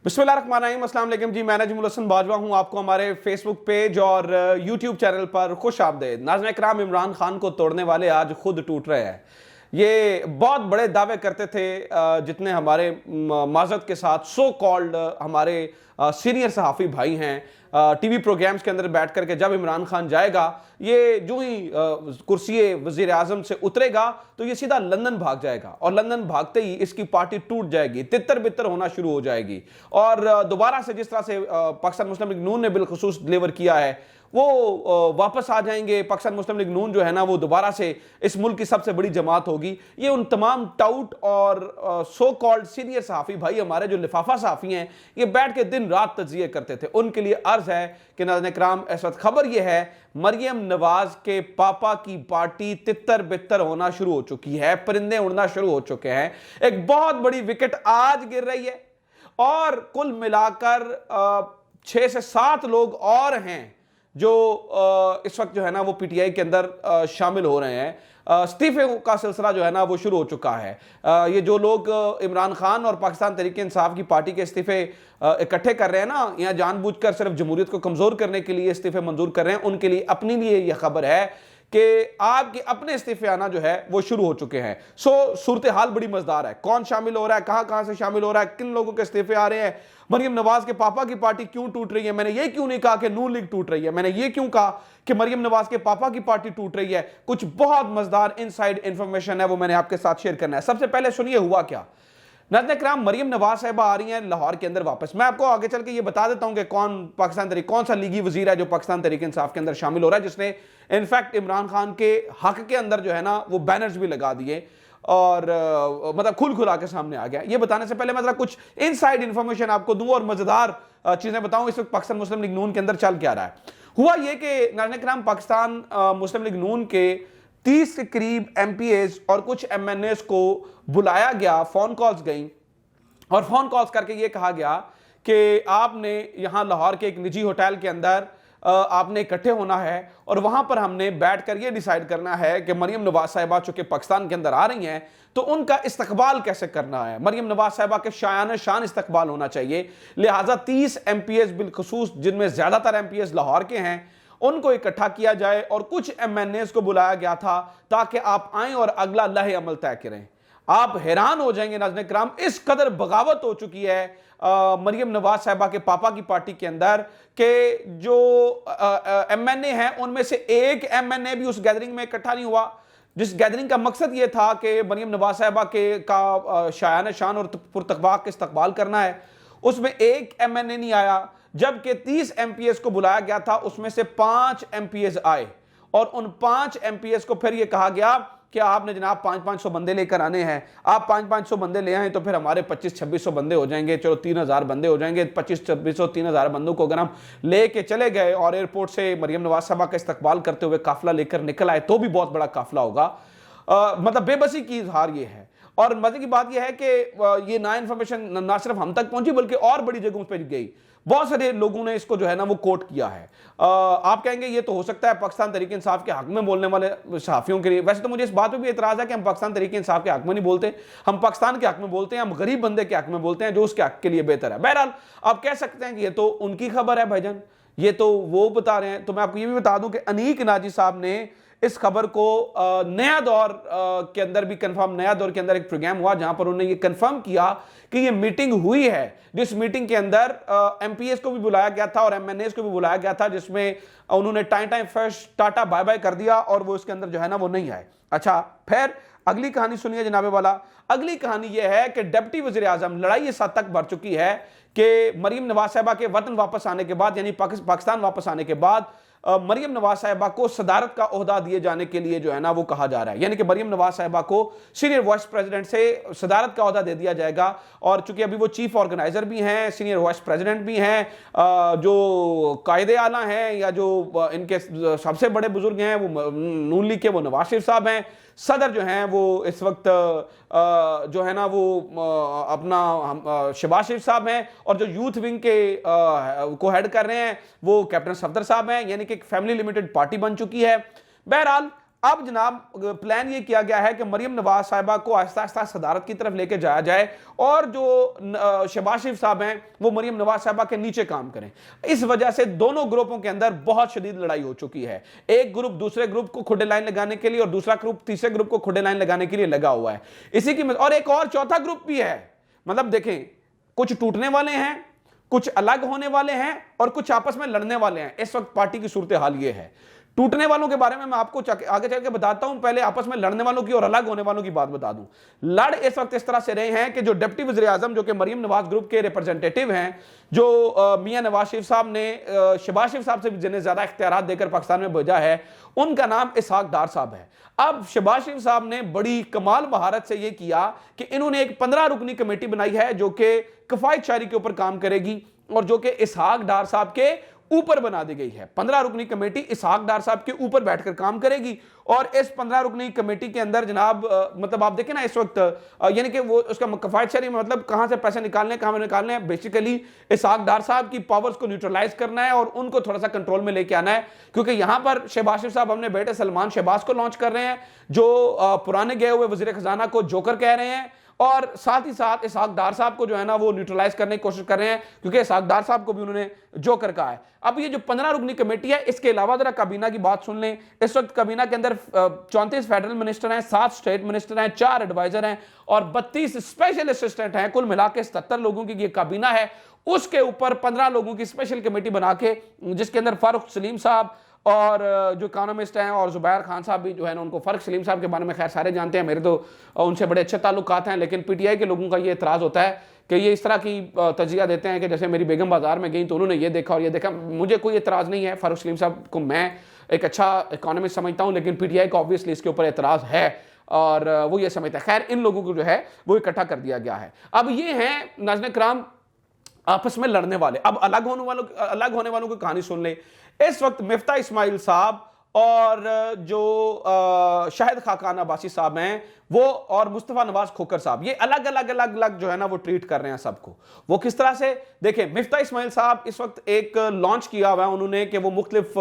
बिस्मिल्लाहिर्रहमानिर्रहीम, अस्सलाम वालेकुम जी। मैं नजमुल हसन बाजवा हूँ। आपको हमारे फेसबुक पेज और यूट्यूब चैनल पर खुश आमदेद। नाज़रीन इकराम, इमरान खान को तोड़ने वाले आज खुद टूट रहे हैं। ये बहुत बड़े दावे करते थे जितने हमारे माजरत के साथ सो कॉल्ड हमारे सीनियर सहाफ़ी भाई हैं, टीवी प्रोग्राम्स के अंदर बैठ करके जब इमरान खान जाएगा, ये जो ही कुर्सी वज़ीर आज़म से उतरेगा तो ये सीधा लंदन भाग जाएगा और लंदन भागते ही इसकी पार्टी टूट जाएगी, तितर बितर होना शुरू हो जाएगी। और दोबारा से जिस तरह से पाकिस्तान मुस्लिम लीग नून ने बिलखुसूस डिलीवर किया है, वो वापस आ जाएंगे। पाकिस्तान मुस्लिम लीग नून जो है ना, वो दोबारा से इस मुल्क की सबसे बड़ी जमात होगी। ये उन तमाम टाउट और सो कॉल्ड सीनियर सहाफ़ी भाई हमारे जो लिफाफा सहाफ़ी हैं, ये बैठ के दिन रात तज्जिए करते थे। उनके लिए अर्ज है कि नाज़रीन इकराम, इस वक्त खबर यह है मरियम नवाज के पापा की पार्टी तितर बितर होना शुरू हो चुकी है, परिंदे उड़ना शुरू हो चुके हैं। एक बहुत बड़ी विकेट आज गिर रही है और कुल मिलाकर 6 से 7 लोग और हैं जो इस वक्त जो है ना वो पीटीआई के अंदर शामिल हो रहे हैं। इस्तीफे का सिलसिला जो है ना वो शुरू हो चुका है। ये जो लोग इमरान खान और पाकिस्तान तहरीक इंसाफ की पार्टी के इस्तीफे इकट्ठे कर रहे हैं ना, यहाँ जानबूझकर सिर्फ जमहूरियत को कमज़ोर करने के लिए इस्तीफे मंजूर कर रहे हैं, उनके लिए अपने लिए यह खबर है कि आपके अपने इस्तीफे आना जो है वो शुरू हो चुके हैं। सूरत हाल बड़ी मजेदार है। कौन शामिल हो रहा है, कहां कहां से शामिल हो रहा है, किन लोगों के इस्तीफे आ रहे हैं, मरियम नवाज के पापा की पार्टी क्यों टूट रही है। मैंने ये क्यों नहीं कहा कि नून लीग टूट रही है, मैंने ये क्यों कहा कि मरियम नवाज के पापा की पार्टी टूट रही है। कुछ बहुत मजेदार इनसाइड इंफॉर्मेशन है, वो मैंने आपके साथ शेयर करना है। सबसे पहले सुनिए हुआ क्या। नाज़रीन इकराम, मरियम नवाज साहिबा आ रही हैं लाहौर के अंदर वापस। मैं आपको आगे चल के ये बता देता हूं कि कौन सा लीगी वजीर है जो पाकिस्तान तहरीक इंसाफ के अंदर शामिल हो रहा है, जिसने इनफैक्ट इमरान खान के हक के अंदर जो है ना वो बैनर्स भी लगा दिए और मतलब खुल खुला के सामने आ गया। ये बताने से पहले मैं कुछ इनसाइड इंफॉर्मेशन आपको दूं और मजेदार चीजें बताऊं इस वक्त पाकिस्तान मुस्लिम लीग नून के अंदर चल क्या रहा है। हुआ ये कि नाज़रीन इकराम, पाकिस्तान मुस्लिम लीग नून के 30 के करीब एमपीएस और कुछ एमएनएस को बुलाया गया, फोन कॉल्स गई और फोन कॉल्स करके ये कहा गया कि आपने यहां लाहौर के एक निजी होटल के अंदर आपने इकट्ठे होना है और वहां पर हमने बैठकर यह डिसाइड करना है कि मरियम नवाज साहिबा चूंकि पाकिस्तान के अंदर आ रही हैं तो उनका इस्तकबाल कैसे करना है। मरियम नवाज साहिबा के शायान शान इस्तकबाल होना चाहिए। लिहाजा 30 एमपीएस बिलखुसूस, जिनमें ज्यादातर एमपीएस लाहौर के हैं, उनको इकट्ठा किया जाए और कुछ एमएनएस को बुलाया गया था ताकि आप आएं और अगला लहे अमल तय करें। आप हैरान हो जाएंगे नाज़रीन इकराम, इस कदर बगावत हो चुकी है मरियम नवाज साहिबा के पापा की पार्टी के अंदर कि जो एमएनए हैं उनमें से एक एमएनए भी उस गैदरिंग में इकट्ठा नहीं हुआ, जिस गैदरिंग का मकसद यह था कि मरियम नवाज साहिबा के का शायान शान और पुरतकवाक इस्तकबाल करना है। उसमें एक एमएनए नहीं आया, जबकि 30 एमपीएस को बुलाया गया था, उसमें से 5 एमपीएस आए और उन 5 एमपीएस को फिर यह कहा गया कि आपने जनाब 500-500 बंदे लेकर आने हैं। आप 500-500 बंदे ले आए तो फिर हमारे 2500-2600 बंदे हो जाएंगे। चलो 3000 बंदे हो जाएंगे। 2500-2600-3000 बंदों को अगर हम लेके चले गए और एयरपोर्ट से मरियम नवाज साहिबा का इस्तकबाल करते हुए काफिला लेकर निकल आए तो भी बहुत बड़ा काफिला होगा। मतलब बेबसी की इजहार ये है। और मजे की बात यह है कि ये ना इंफॉर्मेशन ना सिर्फ हम तक पहुंची बल्कि और बड़ी जगहों पर गई। बहुत सारे लोगों ने इसको जो है ना वो कोट किया है। आप कहेंगे ये तो हो सकता है पाकिस्तान तहरीक इंसाफ के हक में बोलने वाले सहाफियों के लिए। वैसे तो मुझे इस बात पे भी एतराज है कि हम पाकिस्तान तहरीक इंसाफ के हक में नहीं बोलते, हम पाकिस्तान के हक में बोलते हैं, हम गरीब बंदे के हक में बोलते हैं जो उसके हक के लिए बेहतर है। बहरहाल आप कह सकते हैं कि ये तो उनकी खबर है भाईजान, ये तो वो बता रहे हैं। तो मैं आपको ये भी बता दूं कि अनीक नाजी साहब ने इस खबर को नया दौर के अंदर भी कंफर्म, नया दौर के अंदर एक प्रोग्राम हुआ जहां पर उन्होंने ये कंफर्म किया कि ये मीटिंग हुई है, जिस मीटिंग के अंदर एमपीएस को भी बुलाया गया था और एमएनएस को भी बुलाया गया था, जिसमें उन्होंने time first tata bye bye कर दिया और वो इसके अंदर जो है ना वो नहीं आए। अच्छा, फिर अगली कहानी सुनिए जनाबे वाला। अगली कहानी यह है कि डिप्टी वजीर आजम, लड़ाई इस हद तक बढ़ चुकी है कि मरियम नवाज साहिबा के वतन वापस आने के बाद, यानी पाकिस्तान वापस आने के बाद मरियम नवाज साहिबा को सदारत का ओहदा दिए जाने के लिए जो है ना वो कहा जा रहा है। यानी कि मरियम नवाज साहिबा को सीनियर वाइस प्रेसिडेंट से सदारत का ओहदा दे दिया जाएगा। और चूंकि अभी वो चीफ ऑर्गेनाइजर भी हैं, सीनियर वाइस प्रेसिडेंट भी हैं, जो कायदे आला हैं या जो इनके सबसे बड़े बुजुर्ग हैं वो नून लीग के वो नवाज शरीफ साहब हैं। सदर जो हैं वो इस वक्त जो है ना वो अपना शहबाज शरीफ साहब हैं और जो यूथ विंग के को हेड कर रहे हैं वो कैप्टन सफदर साहब हैं। यानी कि एक फैमिली लिमिटेड पार्टी बन चुकी है। बहरहाल अब जनाब प्लान ये किया गया है कि मरियम नवाज साहिबा को आहिस्ता आहिस्ता सदारत की तरफ लेके जाया जाए और जो शहबाज शरीफ साहब हैं वो मरियम नवाज साहिबा के नीचे काम करें। इस वजह से दोनों ग्रुपों के अंदर बहुत शदीद लड़ाई हो चुकी है। एक ग्रुप दूसरे ग्रुप को खुडे लाइन लगाने के लिए और दूसरा ग्रुप तीसरे ग्रुप को खुडे लाइन लगाने के लिए लगा हुआ है। इसी की और एक और चौथा ग्रुप भी है। मतलब देखें, कुछ टूटने वाले हैं, कुछ अलग होने वाले हैं और कुछ आपस में लड़ने वाले हैं। इस वक्त पार्टी की सूरत हाल ये है। टूटने वालों के बारे में मैं आपको आगे चल के बताता हूं, पहले आपस में लड़ने वालों की और अलग होने वालों की बात बता दूं। लड़ इस वक्त इस तरह से रहे हैं कि जो डिप्टी वज़ीर आज़म जो कि मरियम नवाज ग्रुप के रिप्रेजेंटेटिव हैं, जो मियां नवाज शरीफ साहब ने शहबाज शरीफ साहब से जिन्हें ज्यादा इख्तियारात देकर पाकिस्तान में भेजा है, उनका नाम इसहाक डार साहब है। अब शहबाज शरीफ साहब ने बड़ी कमाल महारत से यह किया कि इन्होंने एक 15 रुकनी कमेटी बनाई है जो कि कफायत शायरी के ऊपर काम करेगी और जो कि इसहाक डार साहब के ऊपर बना दी गई है। 15 रुकनी कमेटी इसहाक डार साहब के ऊपर बैठकर काम करेगी और इस 15 रुकनी कमेटी के अंदर जनाब मतलब आप देखें ना इस वक्त यानी कि वो उसका कफायत शरी मतलब कहां से पैसे निकालने कहां निकालने हैं, बेसिकली इसहाक डार साहब की पावर्स को न्यूट्रलाइज करना है और उनको थोड़ा सा कंट्रोल में लेके आना है। क्योंकि यहां पर शहबाज शरीफ साहब अपने बेटे सलमान शहबाज को लॉन्च कर रहे हैं, जो पुराने गए हुए वजीर खजाना को जोकर कह रहे हैं, और साथ ही साथ इसहाक डार साहब को जो है ना वो न्यूट्रलाइज करने की कोशिश कर रहे हैं, क्योंकि इसहाक डार साहब को भी उन्होंने जोकर कहा है। अब ये जो 15 रुकनी कमेटी है, इसके अलावा जरा काबीना की बात सुन लें। इस वक्त काबीना के अंदर 34 फेडरल मिनिस्टर हैं, 7 स्टेट मिनिस्टर हैं, 4 एडवाइजर हैं और 32 स्पेशल असिस्टेंट हैं। कुल मिला के 77 लोगों की ये काबीना है। उसके ऊपर 15 लोगों की स्पेशल कमेटी बना के, जिसके अंदर फारूक सलीम साहब और जो इकोनॉमिस्ट हैं और जुबैर खान साहब भी जो है ना, उनको फ़र्क सलीम साहब के बारे में खैर सारे जानते हैं, मेरे तो उनसे बड़े अच्छे ताल्लुकात हैं। लेकिन पीटीआई के लोगों का ये एतराज़ होता है कि ये इस तरह की तजिया देते हैं कि जैसे मेरी बेगम बाजार में गई तो उन्होंने ये देखा और ये देखा। मुझे कोई एतराज़ नहीं है, फ़ारूक सलीम साहब को मैं एक अच्छा इकोनॉमिस्ट समझता हूँ, लेकिन पीटीआई को ऑब्वियसली इसके ऊपर एतराज़ है और वो ये समझता है। खैर, इन लोगों को जो है वो इकट्ठा कर दिया गया है। अब ये हैं नाज़रीन किराम आपस में लड़ने वाले। अब अलग होने वालों की कहानी सुन ले। इस वक्त मिफ्ता इस्माइल साहब और जो शाहिद खाकान अब्बासी साहब हैं वो और मुस्तफ़ा नवाज खोकर साहब, ये अलग अलग जो है ना वो ट्रीट कर रहे हैं सबको। वो किस तरह से देखें, मिफ्ता इस्माइल साहब इस वक्त एक लॉन्च किया हुआ है उन्होंने कि वो मुख्तलिफ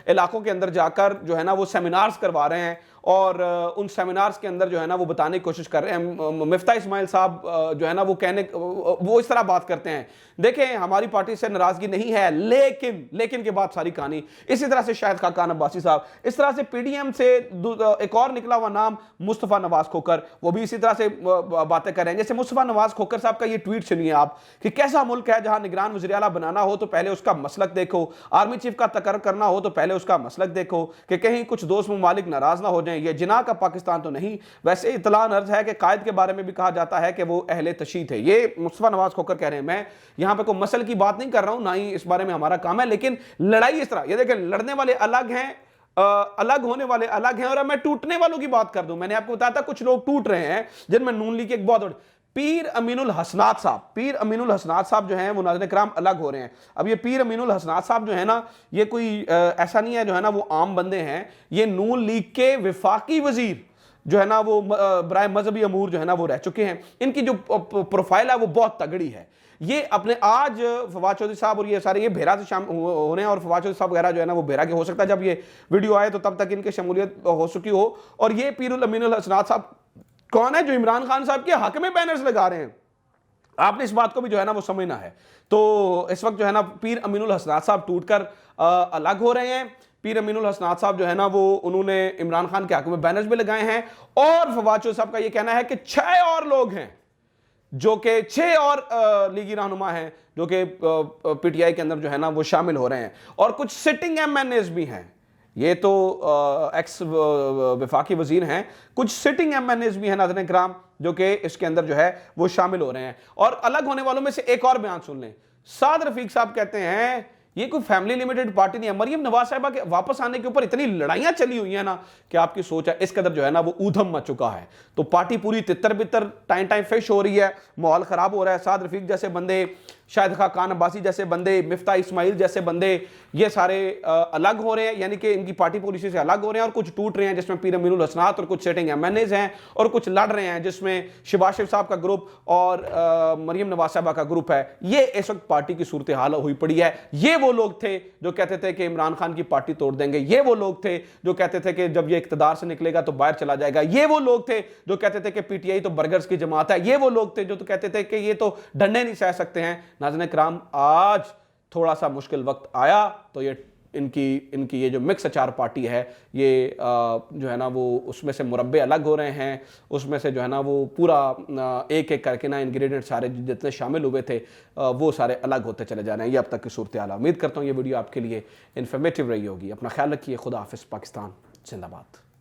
इलाकों के अंदर जाकर जो है ना वो सेमिनार्स करवा रहे हैं और उन सेमिनार्स के अंदर जो है ना वो बताने की कोशिश कर रहे हैं। मिफ्ता इस्माइल साहब जो है ना वो इस तरह बात करते हैं, देखें हमारी पार्टी से नाराजगी नहीं है, लेकिन के बाद सारी कहानी। इसी तरह से शाहिद खाकान अब्बासी साहब, इस तरह से पीडीएम से एक और निकला हुआ नाम मुस्तफ़ा नवाज खोकर, वो भी इसी तरह से बातें कर रहे हैं। जैसे मुस्तफ़ा नवाज खोकर साहब का ये ट्वीट सुनिए आप कि कैसा मुल्क है जहां निगरान वज़ीर आला बनाना हो तो पहले उसका मसलक देखो, आर्मी चीफ का तकर्र करना हो तो पहले उसका मसलक देखो कि कहीं कुछ दोस्त ममालिक नाराज ना हो जाएं। ये जिना का पाकिस्तान तो नहीं। वैसे इत्तला अर्ज है कि कायद के बारे में भी कहा जाता है कि वो अहले तशीद है। ये मुस्तफ़ा नवाज खोकर कह रहे हैं। मैं यहां पे कोई मसल की बात नहीं कर रहा हूं, ना ही इस बारे में हमारा काम है, लेकिन लड़ाई इस तरह, ये देखें लड़ने वाले अलग हैं, अलग होने वाले अलग हैं। और अब मैं टूटने वालों की बात कर दूं, मैंने आपको बताया था कुछ लोग टूट रहे हैं जिनमें नून लीग की एक बहुत बड़ी पीर अमीनुल हसनात साहब जो हैं वो नाज़रीन किराम अलग हो रहे हैं। अब ये पीर अमीनुल हसनात साहब जो है ना, ये कोई ऐसा नहीं है जो है ना वो आम बंदे हैं। ये नून लीग के विफाकी वजीर जो है ना वो बराए मजहबी अमूर जो है ना वो रह चुके हैं। इनकी जो प्रोफाइल है वो बहुत तगड़ी है। ये अपने आज फवाद चौधरी साहब और ये सारे ये भेरा से शाम होने हैं और फवाद चौधरी साहब वगैरह जो है ना वो भेरा के, हो सकता है जब ये वीडियो आए तो तब तक इनकी शमूलियत हो चुकी हो। और ये पीरुल अमीनुल हसनात साहब कौन है जो इमरान खान साहब के हक में बैनर्स लगा रहे हैं? आपने इस बात को भी जो है ना वो समझना है। तो इस वक्त जो है ना पीर अमीनुल हसनात साहब टूटकर अलग हो रहे हैं। पीर अमीनुल हसनात साहब जो है ना वो उन्होंने इमरान खान के हक में बैनर्स भी लगाए हैं और फवाद चौधरी साहब का ये कहना है कि 6 और लोग हैं जो कि 6 और लीगी रहनुमा हैं जो कि पीटीआई के अंदर जो है ना वो शामिल हो रहे हैं और कुछ सिटिंग एमएनएस भी हैं। ये तो एक्स वफाकी वजीर हैं, कुछ सिटिंग एमएनएस भी हैं नाज़रीन किराम जो कि इसके अंदर जो है वो शामिल हो रहे हैं। और अलग होने वालों में से एक और बयान सुन लें। साद रफीक साहब कहते हैं ये कोई फैमिली लिमिटेड पार्टी नहीं है। मरियम नवाज साहिबा के वापस आने के ऊपर इतनी लड़ाइयां चली हुई हैं ना कि आपकी सोच है इस कदर जो है ना वो ऊधम मच चुका है। तो पार्टी पूरी तितर बितर टाइम फिश हो रही है, माहौल खराब हो रहा है। साद रफीक जैसे बंदे शाहिद खान अब्बासी जैसे बंदे, मिफ्ता इस्माइल जैसे बंदे, ये सारे अलग हो रहे हैं, यानी कि इनकी पार्टी पॉलिसी से अलग हो रहे हैं, और कुछ टूट रहे हैं जिसमें पीर अमीनुल हसनात और कुछ सिटिंग एमएनएज हैं, और कुछ लड़ रहे हैं जिसमें शहबाज शरीफ साहब का ग्रुप और मरियम नवाज साहबा का ग्रुप है। ये इस वक्त पार्टी की सूरत हाल हुई पड़ी है। ये वो लोग थे जो कहते थे कि इमरान खान की पार्टी तोड़ देंगे, ये वो लोग थे जो कहते थे कि जब ये इख्तिदार से निकलेगा तो बाहर चला जाएगा, ये वो लोग थे जो कहते थे कि पीटीआई तो बर्गर्स की जमात है, ये वो लोग थे जो तो कहते थे कि ये तो डंडे नहीं सह सकते हैं। नाज़रीन किराम, आज थोड़ा सा मुश्किल वक्त आया तो ये इनकी ये जो मिक्स अचार पार्टी है, ये जो है ना वो उसमें से मुरब्बे अलग हो रहे हैं, उसमें से जो है ना वो पूरा एक एक करके ना इंग्रेडिएंट सारे जितने शामिल हुए थे वो सारे अलग होते चले जा रहे हैं। ये अब तक की सूरत हाल। उम्मीद करता हूँ ये वीडियो आपके लिए इन्फॉर्मेटिव रही होगी। अपना ख्याल रखिए। खुदा हाफिज़। पाकिस्तान जिंदाबाद।